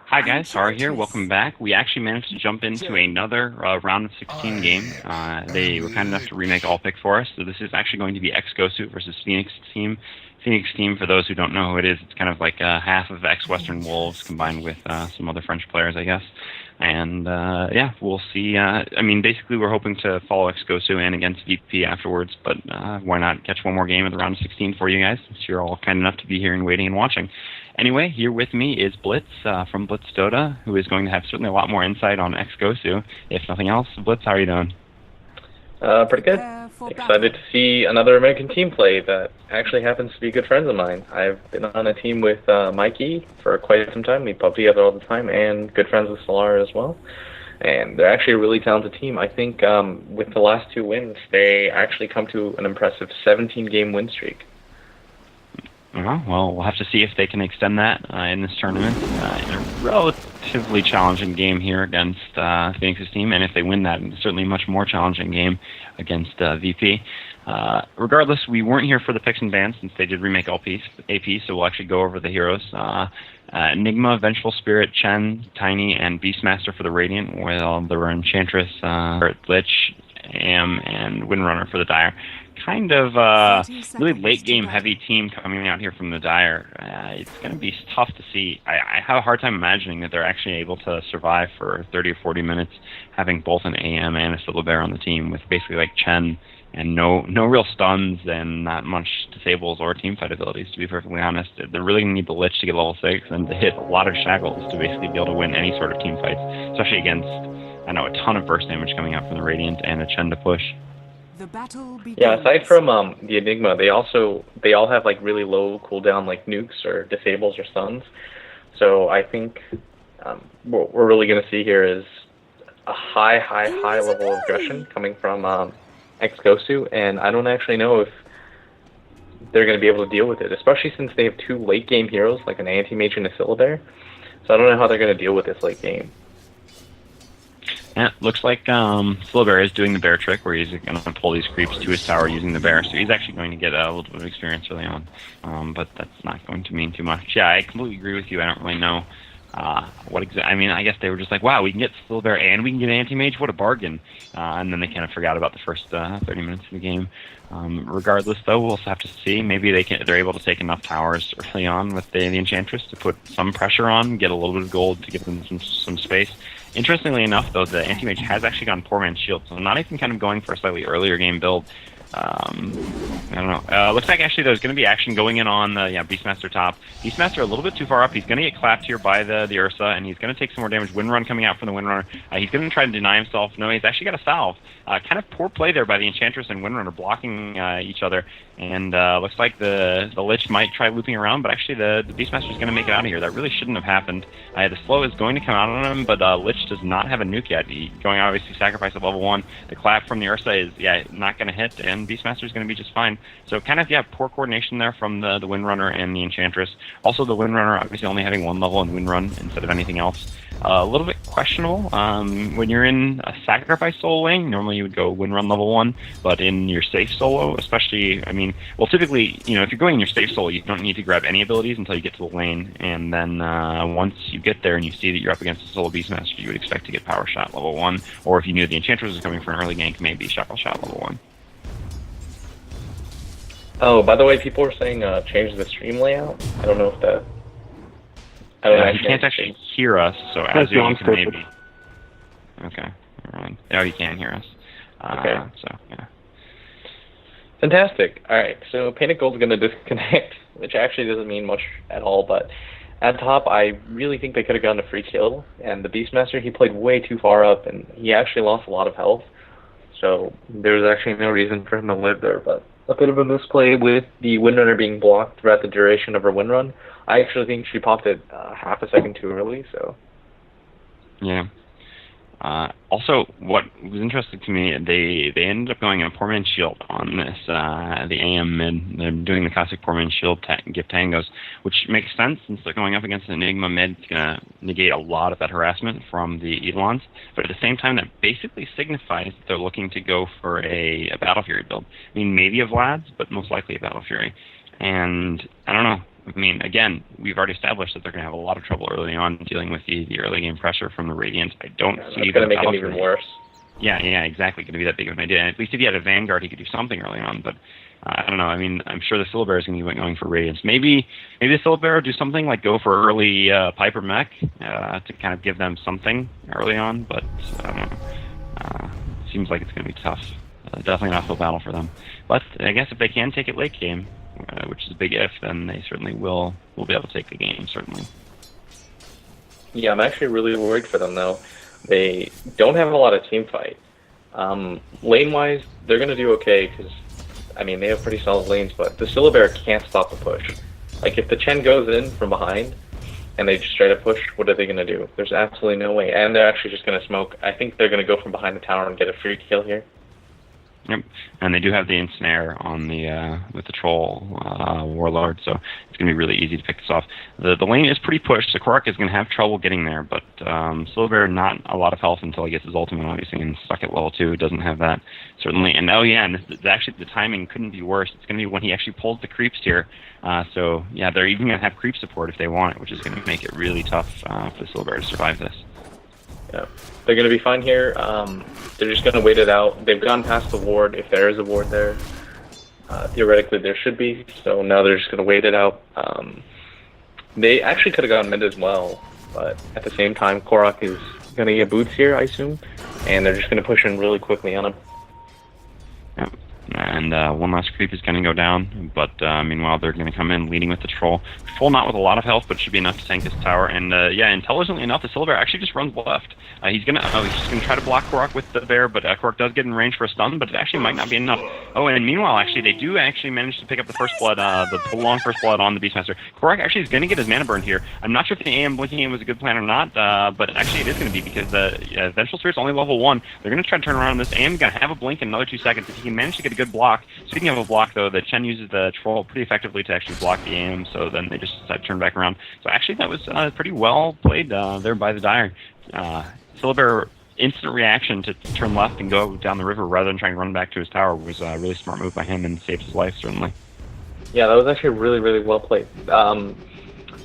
Hi guys, Sar here. Welcome back. We actually managed to jump into another round of 16 game. They were kind enough to remake All Pick for us, so this is actually going to be ex-GoSu versus Pheonix Team. Pheonix Team, for those who don't know who it is, it's kind of like half of ex-Western Wolves combined with some other French players, I guess. And yeah, we'll see. I mean, basically, we're hoping to follow ex-GoSu and against VP afterwards, but why not catch one more game of the round of 16 for you guys, since you're all kind enough to be here and waiting and watching. Anyway, here with me is Blitz from Blitz DotA, who is going to have certainly a lot more insight on ex-GoSu. If nothing else, Blitz, how are you doing? Pretty good. Excited to see another American team play that actually happens to be good friends of mine. I've been on a team with Mikey for quite some time. We pub together all the time, and good friends with Solar as well. And they're actually a really talented team. I think with the last two wins, they actually come to an impressive 17-game win streak. Well, we'll have to see if they can extend that in this tournament. In a relatively challenging game here against Pheonix's team, and if they win that, certainly a much more challenging game against VP. Regardless, we weren't here for the picks and bans since they did remake AP, so we'll actually go over the heroes. Enigma, Vengeful Spirit, Chen, Tiny, and Beastmaster for the Radiant, while there were Enchantress, Lich, Am, and Windrunner for the Dire. Kind of really late game heavy team coming out here from the Dire. It's going to be tough to see. I have a hard time imagining that they're actually able to survive for 30 or 40 minutes having both an AM and a Syllabear on the team with basically like Chen and no real stuns and not much disables or teamfight abilities, to be perfectly honest. They're really going to need the Lich to get level 6 and to hit a lot of shackles to basically be able to win any sort of team fights, especially against, I know, a ton of burst damage coming out from the Radiant and a Chen to push. Yeah, aside from the Enigma, they all have like really low cooldown like nukes or disables or stuns. So I think what we're really going to see here is a high level of aggression coming from ex-GoSu, and I don't actually know if they're going to be able to deal with it, especially since they have two late game heroes like an Anti-Mage and a Syllabear. So I don't know how they're going to deal with this late game. Yeah, looks like Syllabear is doing the bear trick where he's going to pull these creeps to his tower using the bear, so he's actually going to get a little bit of experience early on, but that's not going to mean too much. Yeah, I completely agree with you. I don't really know what exactly. I mean, I guess they were just like, wow, we can get Syllabear and we can get Anti-Mage, what a bargain, and then they kind of forgot about the first 30 minutes of the game. Regardless, though, we'll have to see. Maybe they're able to take enough towers early on with the Enchantress to put some pressure on, get a little bit of gold to give them some space. Interestingly enough, though, the Anti-Mage has actually gone Poor Man's Shield, so not even kind of going for a slightly earlier game build. I don't know. Looks like actually there's going to be action going in on the Beastmaster top. Beastmaster a little bit too far up. He's going to get clapped here by the Ursa, and he's going to take some more damage. Windrun coming out from the Windrunner. He's going to try to deny himself. No, he's actually got a salve. Kind of poor play there by the Enchantress and Windrunner blocking each other. And looks like the Lich might try looping around, but actually the Beastmaster is going to make it out of here. That really shouldn't have happened. The slow is going to come out on him, but Lich does not have a nuke yet. He's going obviously sacrifice at level 1. The clap from the Ursa is not going to hit, and Beastmaster is going to be just fine. So kind of poor coordination there from the Windrunner and the Enchantress. Also the Windrunner obviously only having one level in Windrun instead of anything else. A little bit questionable. When you're in a sacrifice solo lane, normally you would go Windrun level 1, but in your safe solo, especially, I mean, well, typically, if you're going in your safe solo, you don't need to grab any abilities until you get to the lane, and then once you get there and you see that you're up against a solo Beastmaster, you would expect to get Power Shot level 1, or if you knew the Enchantress was coming for an early gank, maybe Shackle Shot level 1. Oh, by the way, people are saying change the stream layout. I don't know if that... I don't know. You can't actually hear us, so as you can maybe... Okay, alright. Oh, you can hear us. Okay. So, yeah. Fantastic. Alright, so Painted Gold's going to disconnect, which actually doesn't mean much at all, but at top, I really think they could have gotten a free kill, and the Beastmaster, he played way too far up, and he actually lost a lot of health, so there's actually no reason for him to live there, but a bit of a misplay with the Windrunner being blocked throughout the duration of her Windrun. I actually think she popped it half a second too early, so... Yeah. Also, what was interesting to me, they ended up going in a Poor Man's Shield on this, the AM mid. They're doing the classic Poor Man's Shield give tangos, which makes sense since they're going up against an Enigma mid. It's going to negate a lot of that harassment from the Eidolons, but at the same time, that basically signifies that they're looking to go for a Battle Fury build. I mean, maybe a Vlad's, but most likely a Battle Fury. And I don't know. I mean, again, we've already established that they're going to have a lot of trouble early on dealing with the early game pressure from the Radiant. I don't see it's going to make it even worse. Yeah, exactly. Going to be that big of an idea. And at least if he had a Vanguard, he could do something early on. But I don't know. I mean, I'm sure the Syllabear is going to be going for Radiance. Maybe the Syllabear will do something like go for early Piper Mech to kind of give them something early on. But I don't know. Seems like it's going to be tough. Definitely an uphill battle for them. But I guess if they can take it late game, which is a big if, then they certainly will be able to take the game, certainly. Yeah, I'm actually really worried for them, though. They don't have a lot of team fight. Lane-wise, they're going to do okay, because, I mean, they have pretty solid lanes, but the Syllabear can't stop the push. Like, if the Chen goes in from behind, and they just straight up push, what are they going to do? There's absolutely no way. And they're actually just going to smoke. I think they're going to go from behind the tower and get a free kill here. Yep, and they do have the ensnare on the with the troll warlord, so it's going to be really easy to pick this off. The lane is pretty pushed, so Korak is going to have trouble getting there, but Syllabear not a lot of health until he gets his ultimate, obviously, and stuck at level 2, doesn't have that, certainly. And actually the timing couldn't be worse. It's going to be when he actually pulls the creeps here. So yeah, they're even going to have creep support if they want it, which is going to make it really tough for the Syllabear to survive this. Yeah, they're going to be fine here. They're just going to wait it out. They've gone past the ward, if there is a ward there. Theoretically, there should be, so now they're just going to wait it out. They actually could have gone mid as well, but at the same time, Korak is going to get boots here, I assume, and they're just going to push in really quickly on him. Yep. And one last creep is going to go down, but meanwhile they're going to come in leading with the troll. Troll not with a lot of health, but should be enough to tank this tower. And intelligently enough, the Syllabear actually just runs left. He's just going to try to block Korak with the bear, but Korak does get in range for a stun, but it actually might not be enough. Oh, and meanwhile, actually, they do actually manage to pick up the first blood, the long first blood on the Beastmaster. Korak actually is going to get his mana burn here. I'm not sure if the AM blinking in was a good plan or not, but actually it is going to be because the Vengeful Spirit's only level 1. They're going to try to turn around this. AM is going to have a blink in another 2 seconds. If he can manage to get a good block. Speaking of a block, though, the Chen uses the troll pretty effectively to actually block the AM, so then they just decide to turn back around. So actually that was pretty well played there by the Dire. Syllabear instant reaction to turn left and go down the river rather than trying to run back to his tower was a really smart move by him and saved his life, certainly. Yeah, that was actually really, really well played. I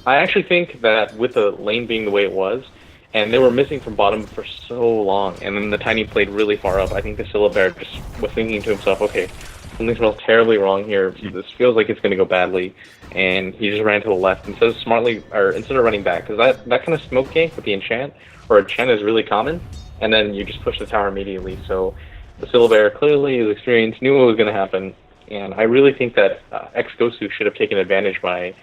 actually think that with the lane being the way it was, and they were missing from bottom for so long, and then the Tiny played really far up, I think the Syllabear just was thinking to himself, okay, something smells terribly wrong here. This feels like it's going to go badly, and he just ran to the left instead of running back, because that kind of smoke gank with the enchant or a Chen is really common, and then you just push the tower immediately. So the Syllabear clearly is experienced, knew what was going to happen, and I really think that ex-GoSu should have taken advantage by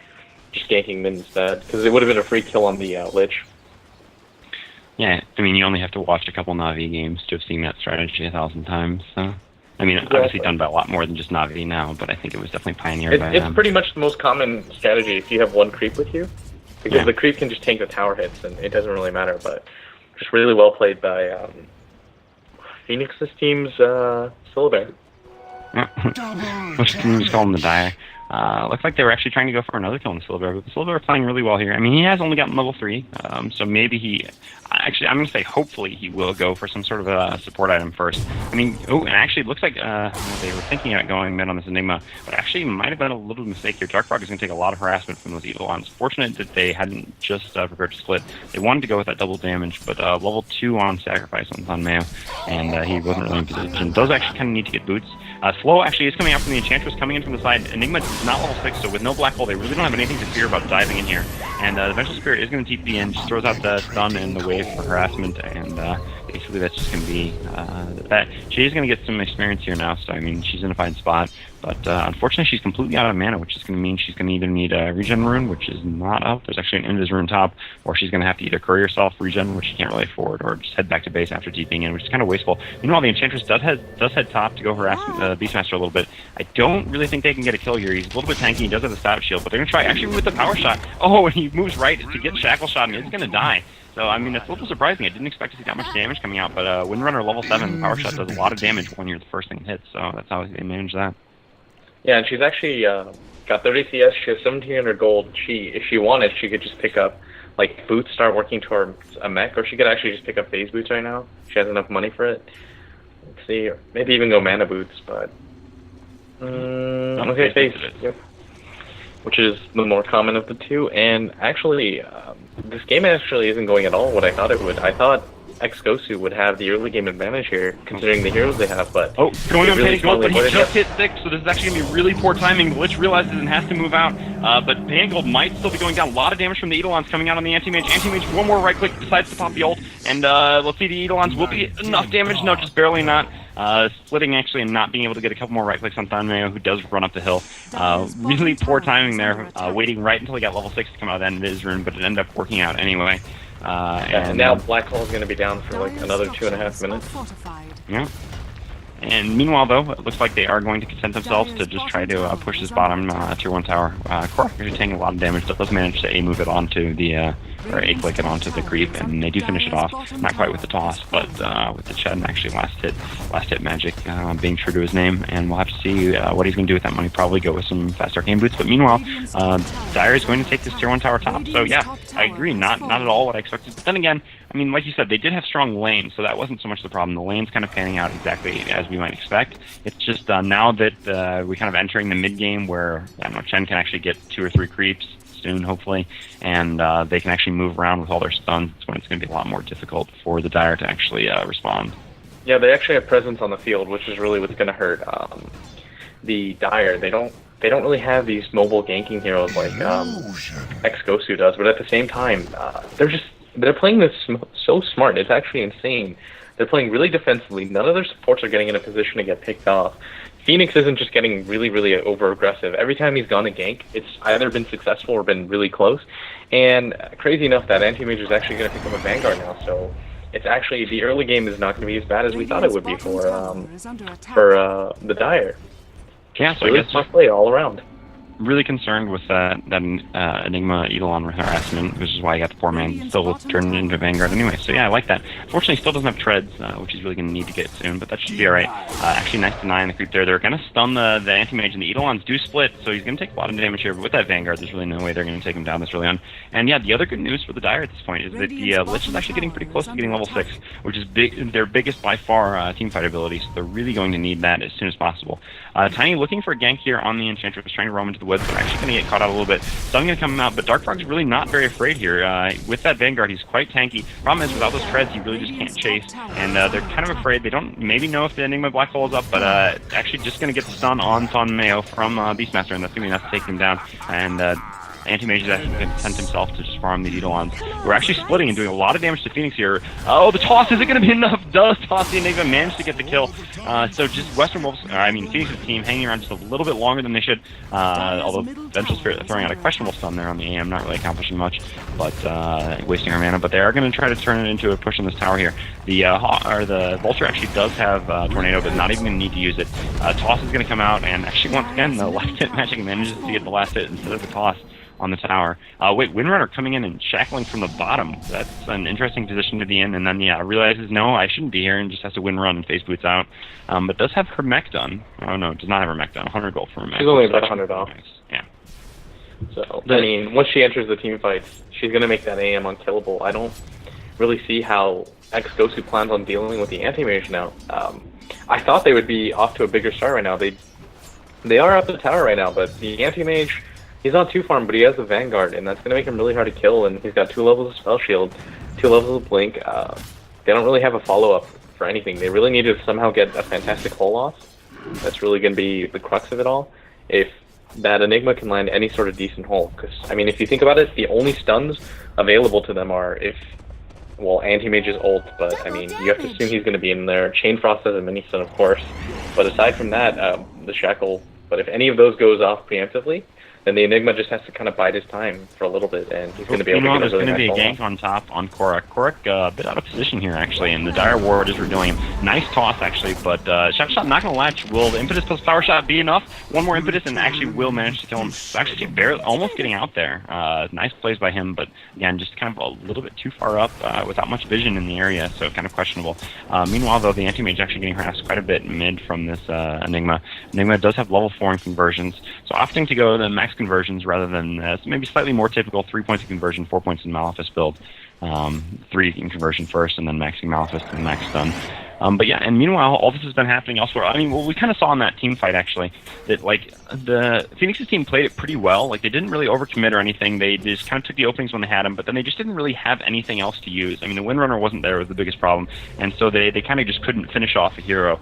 just ganking mid instead, because it would have been a free kill on the Lich. Yeah, I mean, you only have to watch a couple Na'Vi games to have seen that strategy 1,000 times, so... I mean, obviously done by a lot more than just Na'Vi now, but I think it was definitely pioneered by them. It's pretty much the most common strategy if you have one creep with you, because the creep can just tank the tower hits, and it doesn't really matter, but just really well played by Pheonix Team's Syllabear. Most teams call him the Dire. Looks like they were actually trying to go for another kill on the Syllabear, but the Syllabear are playing really well here. I mean, he has only gotten level 3, so maybe he... Actually, I'm going to say hopefully he will go for some sort of a support item first. I mean, and actually it looks like they were thinking about going mid on this Enigma, but actually it might have been a little mistake here. Darkfrog is going to take a lot of harassment from those Eidolons. Fortunate that they hadn't just prepared to split. They wanted to go with that double damage, but level 2 on Sacrifice on Mayo, and he wasn't really in position. Those actually kind of need to get boots. Slow actually is coming out from the Enchantress, coming in from the side. Enigma is not level 6, so with no black hole, they really don't have anything to fear about diving in here. And the Vengeful Spirit is going to TP in, just throws out the stun and the wave for harassment, and basically that's just going to be that. She is going to get some experience here now, so I mean, she's in a fine spot. But unfortunately, she's completely out of mana, which is going to mean she's going to either need a regen rune, which is not up. There's actually an Invis rune top, or she's going to have to either curry herself regen, which she can't really afford, or just head back to base after TPing in, which is kind of wasteful. Meanwhile, the Enchantress does head top to go harass Beastmaster a little bit. I don't really think they can get a kill here. He's a little bit tanky. He does have the stab shield, but they're going to try actually with the power shot. Oh, and he moves right to get shackle shot, and he's going to die. So, I mean, it's a little surprising. I didn't expect to see that much damage coming out, but Windrunner level 7, the power shot does a lot of damage when you're the first thing hit, so that's how they manage that. Yeah, and she's actually got 30 CS, she has 1,700 gold. If she wanted, she could just pick up, like, boots, start working towards a mech, or she could actually just pick up phase boots right now. She has enough money for it. Let's see, maybe even go mana boots, but... okay, phase. Yep. which is the more common of the two. And actually, this game actually isn't going at all what I thought it would. I thought ex-GoSu would have the early game advantage here, considering the heroes they have, but... Oh, going on Panic Gold, but he just hit 6, so this is actually going to be really poor timing. The Lich realizes and has to move out, but Panic Gold might still be going down. A lot of damage from the Eidolons coming out on the Anti-Mage. Anti-Mage, one more right-click, decides to pop the ult, and let's see, the Eidolons will be enough damage. No, just barely not. Splitting actually and not being able to get a couple more right-clicks on Thunmayo, who does run up the hill. Really poor timing there, waiting right until he got level 6 to come out of the end of his rune, but it ended up working out anyway. And now Black Hole is going to be down for like another 2.5 minutes. Yeah. And meanwhile, though, it looks like they are going to content themselves to just try to push this bottom tier 1 tower. Korok actually taking a lot of damage, but does manage to A-move it onto the, or A-click it onto the creep, and they do finish it off. Not quite with the toss, but with the Chad and actually last hit magic being true to his name, and we'll have to see what he's going to do with that money. Probably go with some fast arcane boots, but meanwhile, Dire is going to take this tier 1 tower top. So yeah, I agree, not at all what I expected. But then again, I mean, like you said, they did have strong lanes, so that wasn't so much the problem. The lane's kind of panning out exactly as we might expect. It's just now that we're kind of entering the mid-game where, I don't know, Chen can actually get 2 or 3 creeps soon, hopefully, and they can actually move around with all their stuns. It's when it's going to be a lot more difficult for the Dire to actually respond. Yeah, they actually have presence on the field, which is really what's going to hurt the Dire. They don't really have these mobile ganking heroes like ex-GoSu does, but at the same time, they're playing this so smart. It's actually insane. They're playing really defensively. None of their supports are getting in a position to get picked off. Pheonix isn't just getting really, really over-aggressive. Every time he's gone to gank, it's either been successful or been really close. And crazy enough, that Anti-Mage is actually going to pick up a Vanguard now, so it's actually, the early game is not going to be as bad as we thought it would be for the Dire. Yeah, so really I guess smart play all around. Really concerned with that Enigma Eidolon harassment, which is why I got the poor man still turned into Vanguard anyway. So yeah, I like that. Unfortunately, he still doesn't have treads, which he's really going to need to get soon, but that should be alright. Actually, nice deny in the creep there. They're going to stun the Anti-Mage, and the Eidolons do split, so he's going to take a lot of damage here, but with that Vanguard, there's really no way they're going to take him down this early on. And yeah, the other good news for the Dire at this point is that the Lich is actually getting pretty close to getting level 6, which is their biggest by far teamfight ability, so they're really going to need that as soon as possible. Tiny looking for a gank here on the Enchantress, trying to roam into the woods, but actually going to get caught out a little bit. Stun going to come out, but Dark Frog's really not very afraid here. With that Vanguard, he's quite tanky. Problem is, without those treads, he really just can't chase, and they're kind of afraid. They don't maybe know if the Enigma Black Hole is up, but actually just going to get the stun on Thunmayo from Beastmaster, and that's going to be enough to take him down. And Anti-Mage is actually going to content himself to just farm the Eidolons. We're actually splitting and doing a lot of damage to Pheonix here. Oh, the toss isn't going to be enough. Does toss the Enigma, manage to get the kill. So just Phoenix's team hanging around just a little bit longer than they should. Although Vengeful Spirit throwing out a questionable stun there on the AM, not really accomplishing much, but wasting our mana. But they are going to try to turn it into a push on this tower here. The Vulture actually does have Tornado, but not even going to need to use it. Toss is going to come out, and actually once again the last hit magic manages to get the last hit instead of the toss on the tower. Windrunner coming in and shackling from the bottom. That's an interesting position to be in, and then realizes, no, I shouldn't be here, and just has to run and face boots out. But does have her mech done. Oh no, does not have her mech done. 100 gold for her mech. She's only about 100 off. Nice. Yeah. So, I mean, once she enters the team fights, she's going to make that AM unkillable. I don't really see how ex-GoSu plans on dealing with the Anti-Mage now. I thought they would be off to a bigger start right now. They are up the tower right now, but the Anti-Mage, he's not too farm, but he has the Vanguard, and that's going to make him really hard to kill, and he's got 2 levels of Spell Shield, 2 levels of Blink. They don't really have a follow-up for anything. They really need to somehow get a fantastic hull off. That's really going to be the crux of it all. If that Enigma can land any sort of decent hull, because, I mean, if you think about it, the only stuns available to them are if, well, Anti-Mage's ult, but, I mean, you have to assume he's going to be in there. Chain Frost has a mini-stun, of course, but aside from that, the Shackle, but if any of those goes off preemptively, then the Enigma just has to kind of bide his time for a little bit, and he's going to be able to get a really nice there's going to be a gank on top on Korok. Korok a bit out of position here, actually, and the Dire Ward is revealing him. Nice toss, actually, but Shadow Shot not going to latch. Will the Impetus plus Power Shot be enough? One more Impetus, and actually will manage to kill him. Actually, barely, almost getting out there. Nice plays by him, but again, just kind of a little bit too far up without much vision in the area, so kind of questionable. Meanwhile, though, the Anti-Mage actually getting harassed quite a bit mid from this Enigma. Enigma does have level 4 in conversions, so opting to go the max conversions rather than maybe slightly more typical 3 points in conversion, 4 points in Malefice build. 3 in conversion first, and then maxing Malefice to the max stun. But yeah, and meanwhile, all this has been happening elsewhere. I mean, well, we kind of saw in that team fight, actually, that, like, the Pheonix's team played it pretty well. Like, they didn't really overcommit or anything. They just kind of took the openings when they had them, but then they just didn't really have anything else to use. I mean, the Windrunner wasn't there was the biggest problem, and so they kind of just couldn't finish off a hero,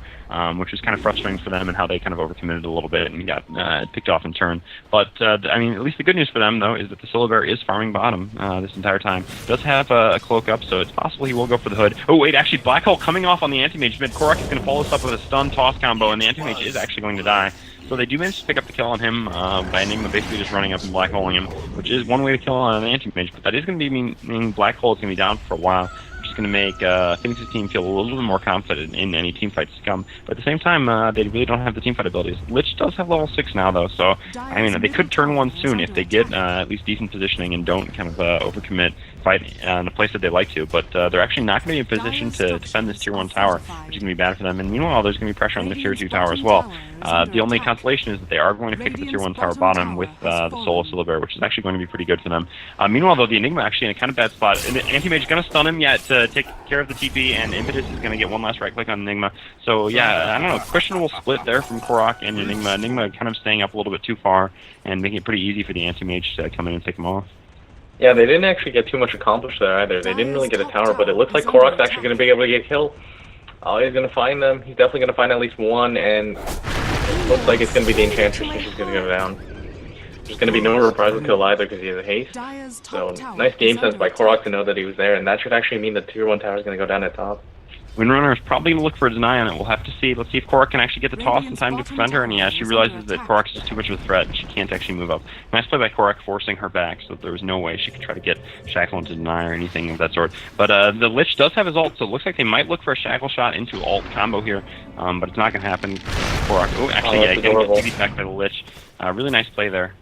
which was kind of frustrating for them and how they kind of overcommitted a little bit and got picked off in turn. But, I mean, at least the good news for them, though, is that the Syllabear is farming bottom this entire time. Does have a cloak up, so it's possible he will go for the hood. Oh, wait, actually, Black Hole coming off on the Anti-Mage mid. Korok is going to follow this up with a stun toss combo, and the Anti-Mage is actually going to die. So they do manage to pick up the kill on him by Enigma basically just running up and black holing him, which is one way to kill on an Anti-Mage, but that is going to be meaning Black Hole is going to be down for a while, which is going to make Pheonix's team feel a little bit more confident in any team fights to come. But at the same time, they really don't have the team fight abilities. Lich does have level 6 now, though, so I mean, they could turn one soon if they get at least decent positioning and don't kind of overcommit, fight in a place that they like to, but they're actually not going to be in position to defend this tier 1 tower, which is going to be bad for them. And meanwhile, there's going to be pressure on the tier 2 tower as well. The only consolation is that they are going to pick up the tier 1 tower bottom with the solo Syllabear, which is actually going to be pretty good for them. Meanwhile, though, the Enigma actually in a kind of bad spot. And the Anti-Mage is going to stun him yet to take care of the TP, and Impetus is going to get one last right click on Enigma. So yeah, I don't know, questionable split there from Korok and Enigma. Enigma kind of staying up a little bit too far and making it pretty easy for the Anti-Mage to come in and take him off. Yeah, they didn't actually get too much accomplished there either. They didn't really get a tower, but it looks like Korok's actually going to be able to get a kill. He's going to find them. He's definitely going to find at least one, and it looks like it's going to be the Enchantress which is going to go down. There's going to be no reprisal kill either because he has a haste. So nice game sense by Korok to know that he was there, and that should actually mean the tier 1 tower is going to go down at top. Windrunner is probably going to look for a deny on it. We'll have to see. Let's see if Korok can actually get the toss in time to prevent her. And yeah, she realizes that Korok is just too much of a threat and she can't actually move up. Nice play by Korok forcing her back so that there was no way she could try to get Shackle into deny or anything of that sort. But the Lich does have his ult, so it looks like they might look for a Shackle shot into ult combo here. But it's not going to happen. Korok, oh, actually, yeah, getting get TV'd back by the Lich. Really nice play there.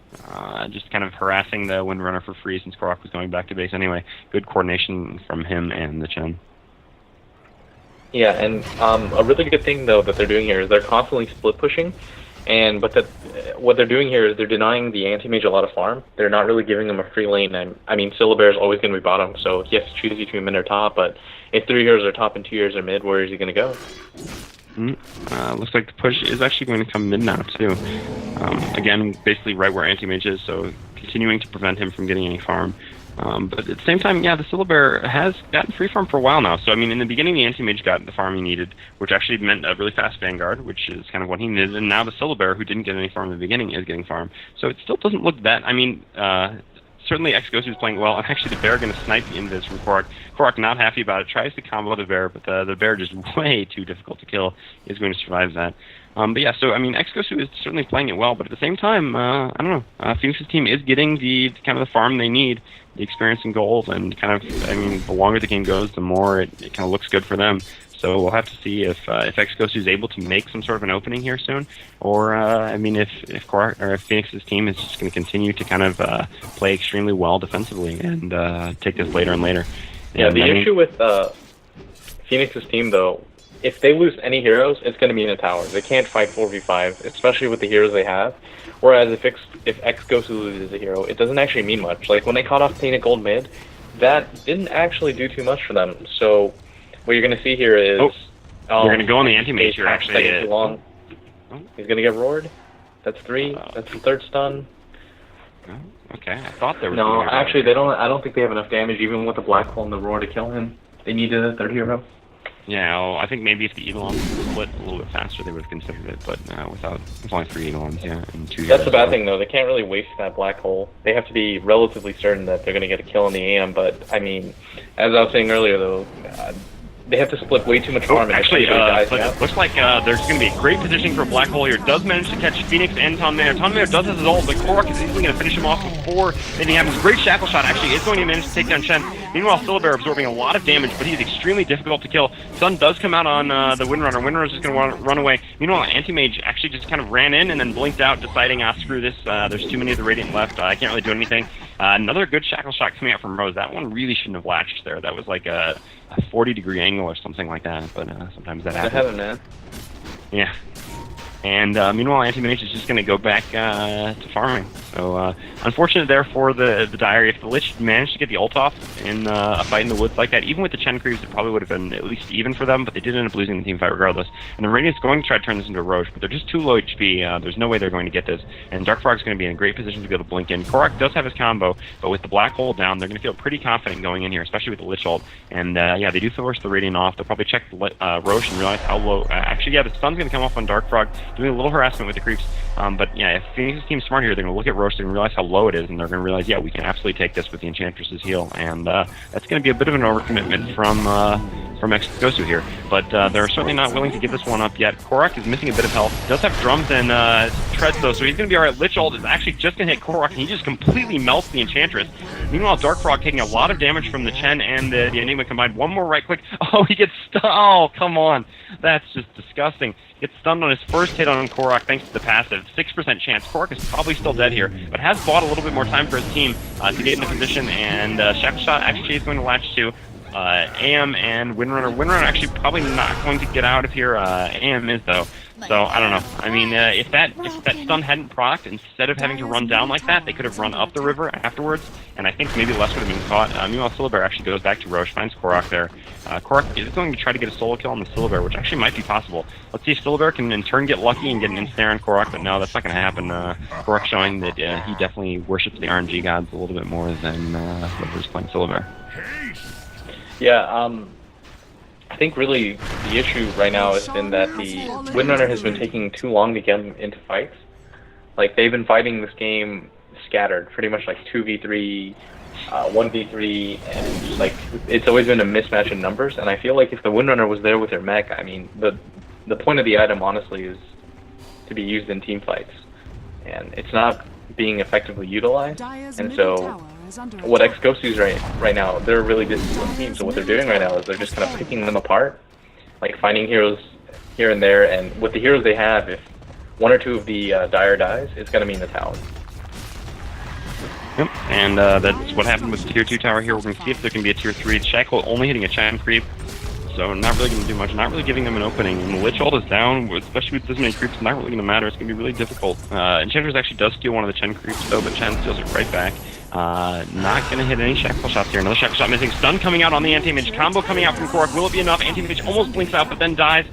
Just kind of harassing the Windrunner for free since Korok was going back to base anyway. Good coordination from him and the Chen. Yeah, and a really good thing though that they're doing here is they're constantly split pushing, but what they're doing here is they're denying the Anti-Mage a lot of farm. They're not really giving him a free lane. And I mean, Syllabear is always going to be bottom, so he has to choose between mid or top. But if 3 heroes are top and 2 heroes are mid, where is he going to go? Looks like the push is actually going to come mid now too. Again, basically right where Anti-Mage is, so continuing to prevent him from getting any farm. But at the same time, yeah, the Syllabear has gotten free farm for a while now. So, I mean, in the beginning, the Anti-Mage got the farm he needed, which actually meant a really fast Vanguard, which is kind of what he needed. And now the Syllabear, who didn't get any farm in the beginning, is getting farm. So it still doesn't look that... I mean, certainly ex-GoSu is playing well, and actually the Bear going to snipe the invis from Korok. Korok not happy about it, tries to combo the Bear, but the Bear just way too difficult to kill, is going to survive that. But yeah, so I mean, xGosu is certainly playing it well, but at the same time, I don't know, Pheonix's team is getting the kind of the farm they need, the experience and gold, and kind of, I mean, the longer the game goes, the more it kind of looks good for them. So we'll have to see if xGosu is able to make some sort of an opening here soon, or I mean, if Pheonix's team is just going to continue to kind of play extremely well defensively and take this later and later. Yeah, the issue with Pheonix's team though, if they lose any heroes, it's going to be in a tower. They can't fight 4v5, especially with the heroes they have. Whereas if xGosu loses a hero, it doesn't actually mean much. Like when they caught off Painted Gold mid, that didn't actually do too much for them. So what you're going to see here is... they're going to go on the Anti-Mage here, actually. Too long. He's going to get roared. That's 3. That's the 3rd stun. Okay, I thought there was... No, actually, they don't. I don't think they have enough damage, even with the Black Hole and the roar, to kill him. They needed a 3rd hero. Yeah, well, I think maybe if the Eidolons split a little bit faster, they would have considered it, but without, it's only 3 Eidolons, yeah, and 2 That's the bad thing, though. They can't really waste that Black Hole. They have to be relatively certain that they're going to get a kill in the AM, but, I mean, as I was saying earlier, though, they have to split way too much farm. Actually, looks like there's going to be a great positioning for a Black Hole here. Does manage to catch Pheonix and Tonmayor. Tonmayor does have his ult, but Korok is easily going to finish him off before anything happens. Great Shackle shot, actually, is going to manage to take down Chen. Meanwhile, Syllabear absorbing a lot of damage, but he's extremely difficult to kill. Sun does come out on the Windrunner. Windrunner's just going to run away. Meanwhile, Anti-Mage actually just kind of ran in and then blinked out, deciding, screw this, there's too many of the Radiant left. I can't really do anything. Another good Shackle shot coming out from Rose. That one really shouldn't have latched there. That was like a 40-degree angle or something like that, but sometimes that happens. Heaven, man. Yeah. And meanwhile, Anti-Mage is just going to go back to farming. So unfortunate there for the Dire. If the Lich managed to get the ult off in a fight in the woods like that, even with the Chen creeps, it probably would have been at least even for them, but they did end up losing the team fight regardless. And the Radiant's going to try to turn this into a Roche, but they're just too low HP. There's no way they're going to get this. And Dark Frog's going to be in a great position to be able to blink in. Korok does have his combo, but with the Black Hole down, they're going to feel pretty confident going in here, especially with the Lich ult. And yeah, they do force the Radiant off. They'll probably check the Roche and realize how low... actually, yeah, the stun's going to come off on Dark Frog, doing a little harassment with the creeps. But yeah, if Pheonix's team's smart here, they're going to look at Roche and realize how low it is, and they're going to realize, yeah, we can absolutely take this with the Enchantress's heal. And that's going to be a bit of an overcommitment from ex-GoSu here. But they're certainly not willing to give this one up yet. Korok is missing a bit of health. Does have drums and treads though, so he's going to be alright. Lich ult is actually just going to hit Korok, and he just completely melts the Enchantress. Meanwhile, Dark Frog taking a lot of damage from the Chen and the Enigma combined. One more right click. Oh, he gets stunned. Oh, come on. That's just disgusting. Gets stunned on his first hit on Korok thanks to the passive. 6% chance. Korok is probably still dead here, but has bought a little bit more time for his team to get into position, and Shackle Shot actually is going to latch to AM and Windrunner. Windrunner actually probably not going to get out of here. AM is though. So I don't know. I mean, if that stun hadn't procced, instead of having to run down like that, they could have run up the river afterwards, and I think maybe less would have been caught. Meanwhile, Syllabear actually goes back to Roche, finds Korok there. Korok is going to try to get a solo kill on the Syllabear, which actually might be possible. Let's see if Syllabear can in turn get lucky and get an instant on Korok, but no, that's not going to happen. Korok showing that he definitely worships the RNG gods a little bit more than whoever's playing Syllabear. Yeah, I think really the issue right now has been that the Windrunner has been taking too long to get into fights. Like, they've been fighting this game scattered, pretty much like 2v3, 1v3, and just like, it's always been a mismatch in numbers, and I feel like if the Windrunner was there with their mech, I mean, the point of the item, honestly, is to be used in team fights, and it's not being effectively utilized, and so what ex-GoSu's right now, they're a really disciplined team, so what they're doing right now is they're just kind of picking them apart, like finding heroes here and there, and with the heroes they have, if one or two of the Dire dies, it's going to mean the tower. Yep, and that's what happened with the Tier 2 tower here. We're going to see if there can be a Tier 3. Shackle only hitting a Chen creep, so not really going to do much, not really giving them an opening. And the Lich ult is down, especially with this many creeps, it's not really going to matter. It's going to be really difficult. Enchantress actually does steal one of the Chen creeps though, but Chen steals it right back. Not going to hit any Shackle shots here. Another Shackle shot missing. Stun coming out on the anti-mage. Combo coming out from Korok. Will it be enough? Anti-mage almost blinks out, but then dies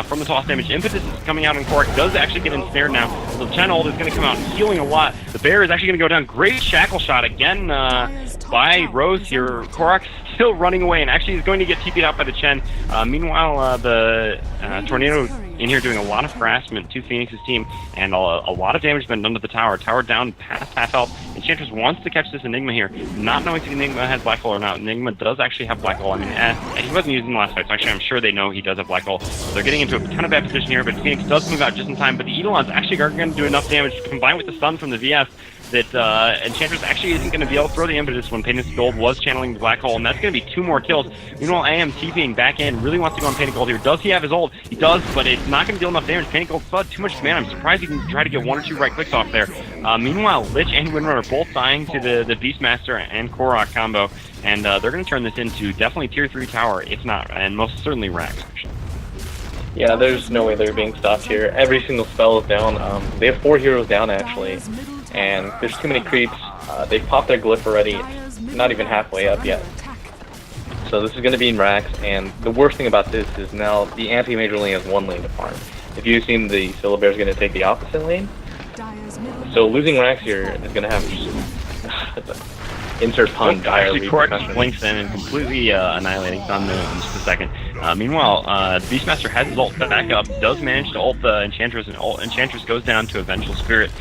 from the toss damage. Impetus is coming out on Korok. Does actually get ensnared now. So the Chen ult is going to come out healing a lot. The bear is actually going to go down. Great Shackle shot again by Rose here. Korok still running away, and actually he's going to get TP'd out by the Chen. Meanwhile, the Tornado in here doing a lot of harassment to Pheonix's team, and a lot of damage has been done to the tower. Tower down past half health. Enchantress wants to catch this Enigma here, not knowing if the Enigma has Black Hole or not. Enigma does actually have Black Hole. I mean, he wasn't using the last fight, so actually I'm sure they know he does have Black Hole. So they're getting into a kind of bad position here, but Pheonix does move out just in time, but the Eidolons actually are going to do enough damage combined with the stun from the VS that Enchantress actually isn't going to be able to throw the Impetus when Painted Gold was channeling the Black Hole, and that's going to be 2 more kills. Meanwhile, AM TPing back in, really wants to go on Painted Gold here. Does he have his ult? He does, but it's not going to deal enough damage. Painted Gold still had too much mana. I'm surprised he can try to get 1 or 2 right clicks off there. Meanwhile, Lich and Windrunner both dying to the Beastmaster and Korok combo, and they're going to turn this into definitely Tier 3 tower, if not, and most certainly Rax, actually. Yeah, there's no way they're being stopped here. Every single spell is down. They have 4 heroes down, actually. And there's too many creeps. They've popped their glyph already. It's not even halfway up yet. So this is going to be in Rax, and the worst thing about this is now the anti-mage only has 1 lane to farm. If you assume the Syllabear is going to take the opposite lane, so losing Rax here is going to have insert pun, dire repercussions. Korok blinks in and completely annihilating Sun in just a second. Meanwhile, Beastmaster has his ult back up, does manage to ult the Enchantress, and Enchantress goes down to a Vengeful Spirit.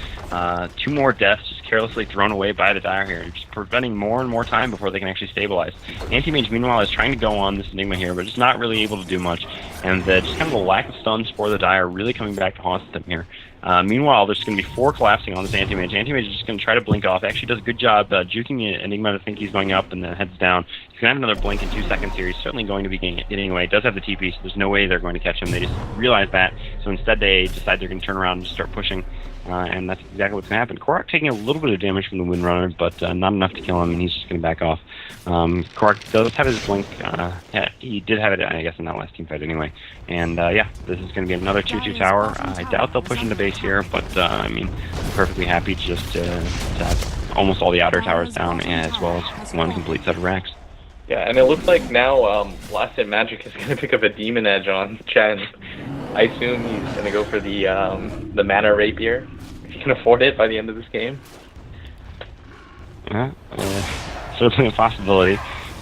2 more deaths just carelessly thrown away by the Dire here, just preventing more and more time before they can actually stabilize. Anti-Mage, meanwhile, is trying to go on this Enigma here, but just not really able to do much. And just kind of the lack of stuns for the Dire really coming back to haunt them here. Meanwhile, there's going to be 4 collapsing on this Anti-Mage. Anti-Mage is just going to try to blink off. Actually does a good job juking Enigma to think he's going up and then heads down. He's going to have another blink in 2 seconds here. He's certainly going to be getting away. He does have the TP, so there's no way they're going to catch him. They just realize that. So instead, they decide they're going to turn around and just start pushing. And that's exactly what's going to happen. Korok taking a little bit of damage from the Windrunner, but not enough to kill him, and he's just going to back off. Korok does have his blink. Yeah, he did have it, I guess, in that last team fight anyway. And yeah, this is going to be another 2-2 tower. I doubt they'll push into base here, but I mean, I'm perfectly happy just to have almost all the outer towers down, as well as one complete set of racks. Yeah, and it looks like now Last Hit Magic is going to pick up a Demon Edge on Chen. I assume he's going to go for the Mana Rapier, if he can afford it by the end of this game. Yeah, certainly a possibility.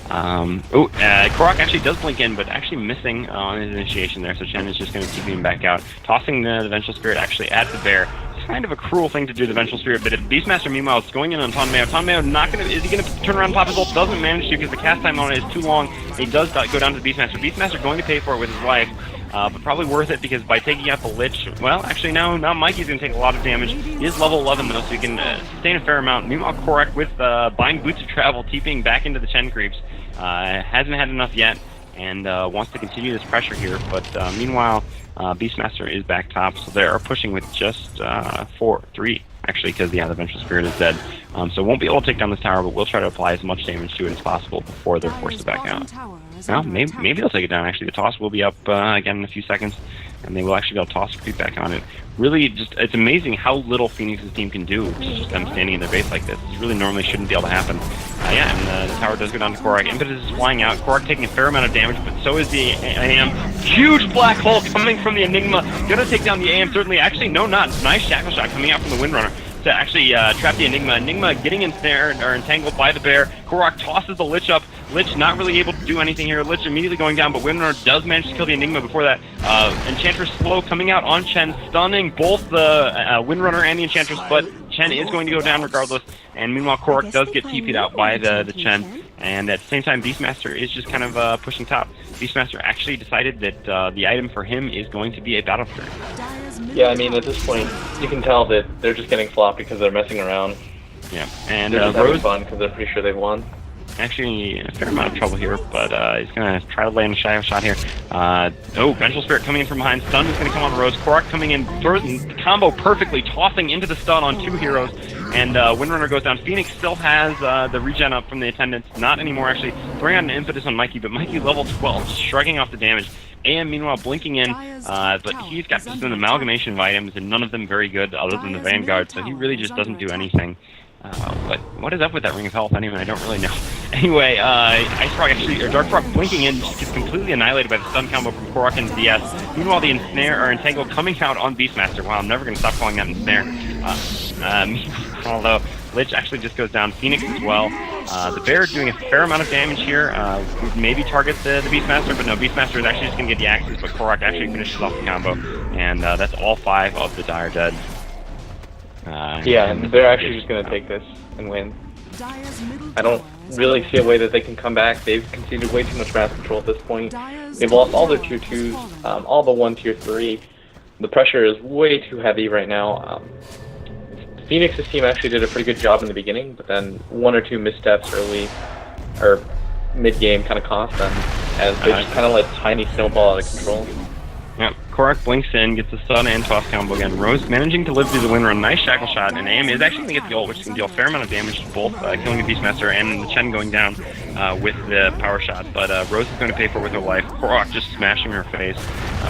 Korok actually does blink in, but actually missing on his initiation there, so Chen is just going to keep him back out. Tossing the Vengeful Spirit actually at the bear. It's kind of a cruel thing to do, the Vengeful Spirit, but if Beastmaster, meanwhile, is going in on Tonmeo. Tonmeo not going to, is he going to turn around and pop his ult? Doesn't manage to, because the cast time on it is too long. He does go down to Beastmaster. Beastmaster going to pay for it with his life. But probably worth it, because by taking out the Lich, well, actually, now Mikey's going to take a lot of damage. He is level 11, though, so he can sustain a fair amount. Meanwhile, Korok with Bind Boots of Travel, TPing back into the Chen creeps. Hasn't had enough yet, and wants to continue this pressure here, but meanwhile, Beastmaster is back top, so they are pushing with just 3, actually, because, yeah, the Vengeful Spirit is dead. So won't be able to take down this tower, but we'll try to apply as much damage to it as possible before they're forced to back out. Well, maybe they'll take it down, actually. The toss will be up again in a few seconds, and they will actually be able to toss a creep back on it. Really, just it's amazing how little Pheonix's team can do, just them standing in their base like this. This really normally shouldn't be able to happen. Yeah, and the tower does go down to Korok. Impetus is flying out. Korok taking a fair amount of damage, but so is the AM. Huge black hole coming from the Enigma. Gonna take down the AM, certainly. Actually, no, not. Nice shackle shot coming out from the Windrunner to actually trap the Enigma. Enigma getting ensnared or entangled by the bear. Korok tosses the Lich up. Lich not really able to do anything here. Lich immediately going down, but Windrunner does manage to kill the Enigma before that. Enchantress slow coming out on Chen, stunning both the Windrunner and the Enchantress, but Chen is going to go down regardless. And meanwhile, Korok does get TP'd out by the Chen. And at the same time, Beastmaster is just kind of pushing top. Beastmaster actually decided that the item for him is going to be a Battle Fury. Yeah, I mean, at this point, you can tell that they're just getting flopped because they're messing around. Yeah, and they're just having fun because they're pretty sure they've won. Actually, a fair amount of trouble here, but he's going to try to land a shy shot here. Vengeful Spirit coming in from behind. Stun is going to come on Rose. Korok coming in, throws the combo perfectly, tossing into the stun on 2 heroes. And Windrunner goes down. Pheonix still has the regen up from the attendants. Not anymore, actually. Throwing out an impetus on Mikey, but Mikey level 12, shrugging off the damage. AM, meanwhile, blinking in, but he's got just an amalgamation of items, and none of them very good other than the Vanguard, so he really just doesn't do anything. But what is up with that Ring of Health anyway? I don't really know. Anyway, Ice Frog actually, or Dark Frog blinking in, just gets completely annihilated by the stun combo from Korok and DS. Meanwhile, the Ensnare, or Entangle, coming out on Beastmaster. Wow, I'm never going to stop calling that Ensnare. Although, Lich actually just goes down. Pheonix as well. The Bear doing a fair amount of damage here. Maybe target the Beastmaster, but no, Beastmaster is actually just going to get the axes, but Korok actually finishes off the combo. And that's all 5 of the Dire dead. Yeah, and they're actually just going to take this and win. I don't really see a way that they can come back. They've conceded way too much mass control at this point. They've lost all their tier 2s, all but 1 tier 3. The pressure is way too heavy right now. Pheonix's team actually did a pretty good job in the beginning, but then 1 or 2 missteps early, or mid-game kind of cost them, as they just kind of let Tiny snowball out of control. Yep, Korok blinks in, gets the stun and toss combo again. Rose managing to live through the win run. Nice shackle shot, and AM is actually going to get the ult, which can deal a fair amount of damage to both, killing the Beastmaster and the Chen going down with the power shot. But Rose is going to pay for it with her life. Korok just smashing her face.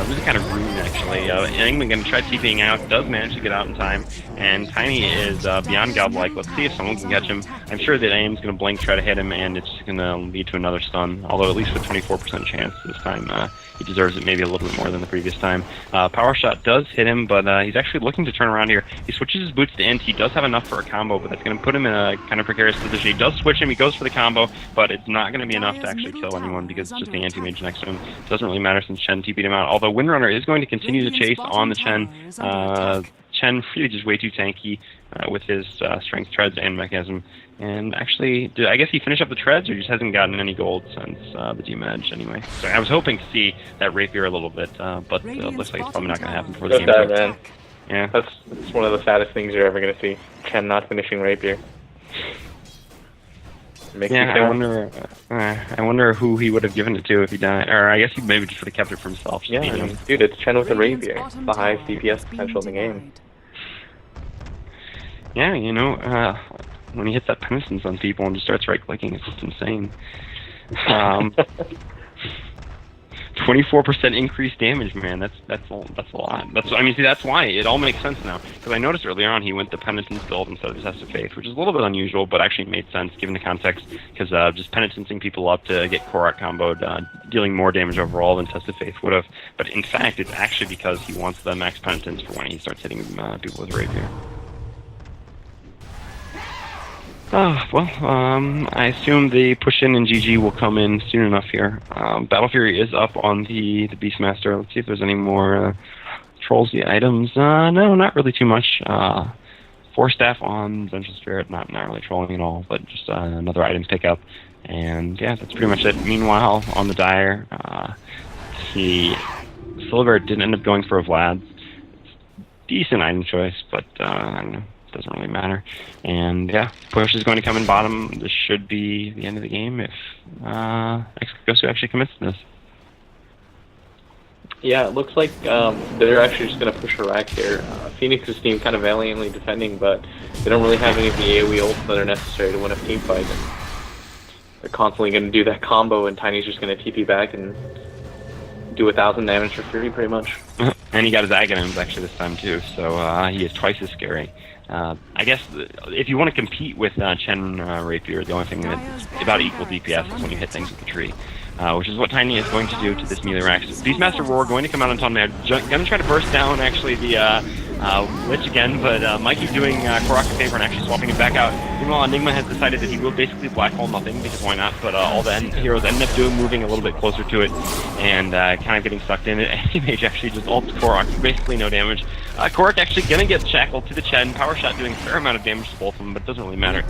Really kind of rude, actually. England going to try TPing out, does manage to get out in time, and Tiny is beyond godlike. Let's see if someone can catch him. I'm sure that AIM's going to blink, try to hit him, and it's going to lead to another stun, although at least with 24% chance this time. He deserves it maybe a little bit more than the previous time. Power shot does hit him, but he's actually looking to turn around here. He switches his boots to Int. He does have enough for a combo, but that's going to put him in a kind of precarious position. He does switch him. He goes for the combo, but it's not going to be enough to actually kill anyone because it's just the anti-mage next to him. It doesn't really matter since Chen TP'd him out, although Windrunner is going to continue to chase on the Chen. Chen really just way too tanky with his strength treads and mechanism. And actually, I guess he finished up the treads, or just hasn't gotten any gold since the Team Edge anyway. So I was hoping to see that rapier a little bit, but it looks like it's probably not going to happen before the game. Sad, man. Yeah. That's one of the saddest things you're ever going to see. Chen not finishing rapier. Makes Yeah, me I wonder who he would have given it to if he died. Or I guess he maybe just would have kept it for himself. Yeah, I mean, dude, it's Chen with a rapier. It's the highest DPS potential in the game. Yeah, you know, when he hits that penitence on people and just starts right-clicking, it's just insane. 24% increased damage, man. That's a lot. I mean, see, that's why it all makes sense now. Because I noticed earlier on he went the penitence build instead of the test of faith, which is a little bit unusual, but actually made sense given the context. Because just penitencing people up to get Korak comboed, dealing more damage overall than test of faith would have. But in fact, it's actually because he wants the max penitence for when he starts hitting people with rapier. Well, I assume the push-in and GG will come in soon enough here. Battle Fury is up on the Beastmaster. Let's see if there's any more Trollsy items. No, not really too much. Force Staff on Vengeful Spirit, not really trolling at all, but just another item pickup. And yeah, that's pretty much it. Meanwhile, on the Dire, Silver didn't end up going for a Vlad's. Decent item choice, but I don't know. Doesn't really matter. And yeah, push is going to come in bottom. This should be the end of the game if ex-GoSu actually commits to this. Yeah, it looks like they're actually just going to push a rack here. Pheonix's team kind of valiantly defending, but they don't really have any of the AoE ults that are necessary to win a team fight. And they're constantly going to do that combo, and Tiny's just going to TP back and do 1,000 damage for free, pretty much. And he got his Aghanims actually this time too, so he is twice as scary. I guess if you want to compete with Chen Rapier, the only thing that's about equal DPS is when you hit things with the tree, which is what Tiny is going to do to this melee rack. Beastmaster Roar going to come out on top of going to try to burst down actually the Lich again, but Mikey doing Korak a favor and actually swapping it back out. Meanwhile, Enigma has decided that he will basically black hole nothing, because why not, but all the heroes end up moving a little bit closer to it and kind of getting sucked in. Anti-Mage actually just ults Korak, basically no damage. Korak actually going to get shackled to the Chen, Power Shot doing a fair amount of damage to both of them, but it doesn't really matter.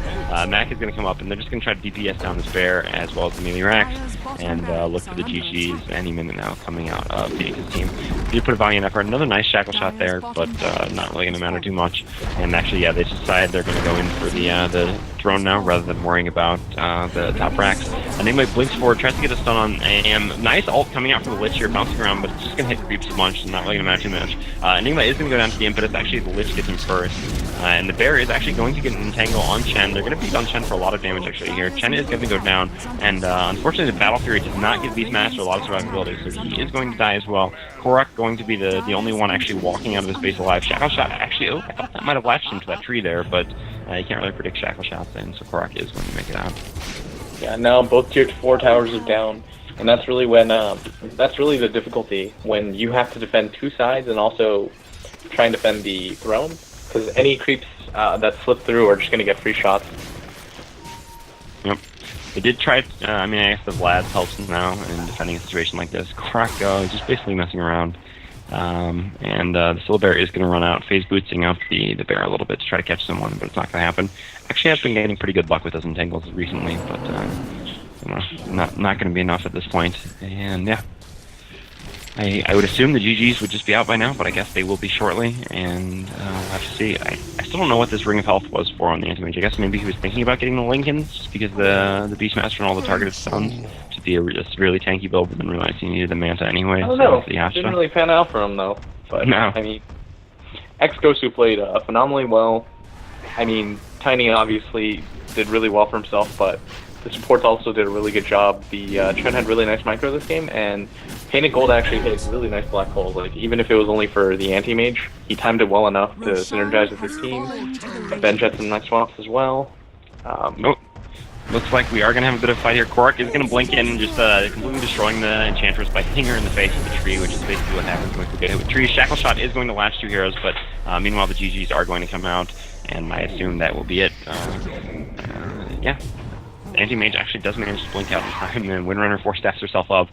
Mac is going to come up and they're just going to try to DPS down this bear as well as the melee racks and look for the GGs any minute now coming out of Pheonix's team. They put a valiant effort, another nice shackle shot there, but not really going to matter too much. And actually, yeah, they decided they're going to go in for the drone now rather than worrying about the top racks. Enigma blinks forward, tries to get a stun on AM. Nice ult coming out for the Lich here, bouncing around, but it's just going to hit creeps a bunch, and not really going to matter too much. Enigma is going to go down to the imp, but it's actually the Lich gets him first. And the bear is actually going to get an entangle on Chen. They're going to beat on Chen for a lot of damage actually here. Chen is going to go down, and unfortunately the Battle Fury does not give Beastmaster a lot of survivability, so he is going to die as well. Korak going to be the only one actually walking out of this base alive. Shackle Shot actually, I thought that might have latched him to that tree there, but you can't really predict Shackle Shots then, so Korak is going to make it out. Yeah, now both tier 4 towers are down, and that's really when that's really the difficulty, when you have to defend two sides and also try and defend the throne, because any creeps that slip through are just going to get free shots. Yep. They did try, I mean, I guess the Vlad helps them now in defending a situation like this. Korak just basically messing around. And the Silver Bear is going to run out, phase bootsing up the bear a little bit to try to catch someone, but it's not going to happen. Actually, I've been getting pretty good luck with those entangles recently, but not going to be enough at this point. And yeah, I would assume the GGs would just be out by now, but I guess they will be shortly, and we'll have to see. I still don't know what this Ring of Health was for on the Anti-Mage. I guess maybe he was thinking about getting the Lincolns, just because the Beastmaster and all the targeted stuns to be a really tanky build, but then realized he needed the Manta anyway. I don't know. Didn't really pan out for him, though. But, no. I mean, ex-GoSu played phenomenally well. I mean, Tiny obviously did really well for himself, but the supports also did a really good job. The Chen had really nice micro this game, and Painted Gold actually hit really nice black holes. Like, even if it was only for the anti-mage, he timed it well enough to synergize with his team. Benj had some nice swaps as well. Nope. Looks like we are going to have a bit of a fight here. Korak is going to blink in and just completely destroying the Enchantress by hitting her in the face with the tree, which is basically what happens when we get hit with trees. Shackle Shot is going to latch two heroes, but meanwhile the GGs are going to come out, and I assume that will be it. Yeah. Anti-Mage actually does manage to blink out in time, and Windrunner force-staffs herself up,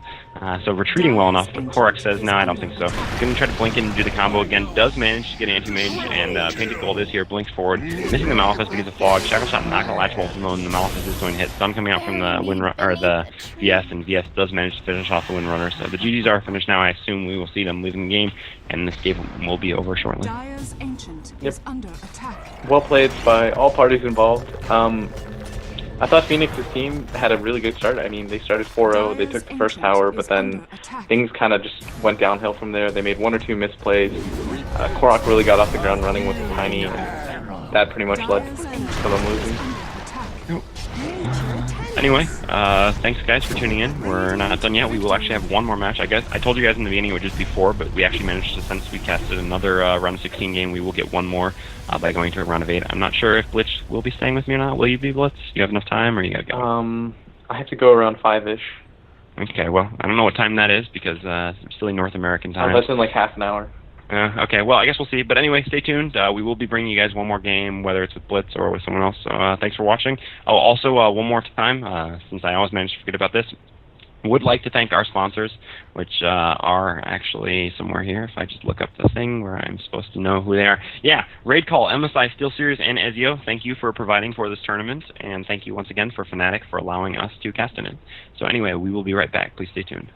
so retreating well enough, but Korak says, no, I don't think so. He's going to try to blink in and do the combo again, does manage to get Anti-Mage, and Painted Gold is here, blinks forward, missing the Malefice because of fog. Shackle Shot not going to latch both of them, and the Malefice is going to hit. Stun coming out from the VS, and VS does manage to finish off the Windrunner, so the GGs are finished now. I assume we will see them leaving the game, and this game will be over shortly. Yep. Well played by all parties involved. I thought Pheonix's team had a really good start. I mean, they started 4-0, they took the first tower, but then things kind of just went downhill from there. They made 1 or 2 misplays. Korok really got off the ground running with Tiny, and that pretty much led to them losing. Anyway, thanks guys for tuning in. We're not done yet. We will actually have one more match. I guess I told you guys in the beginning it would just be 4, but we actually managed to, since we casted another round of 16 game, we will get one more by going to a round of 8. I'm not sure if Blitz will be staying with me or not. Will you be, Blitz? You have enough time, or you gotta go? I have to go around 5-ish. Okay, well, I don't know what time that is because it's still in North American time. That's in like half an hour. Okay, well, I guess we'll see. But anyway, stay tuned. We will be bringing you guys one more game, whether it's with Blitz or with someone else. So thanks for watching. Oh, also, one more time, since I always manage to forget about this, would like to thank our sponsors, which are actually somewhere here. If I just look up the thing where I'm supposed to know who they are. Yeah, Raidcall, MSI, SteelSeries, and Ezio. Thank you for providing for this tournament, and thank you once again for Fnatic for allowing us to cast in it. So anyway, we will be right back. Please stay tuned.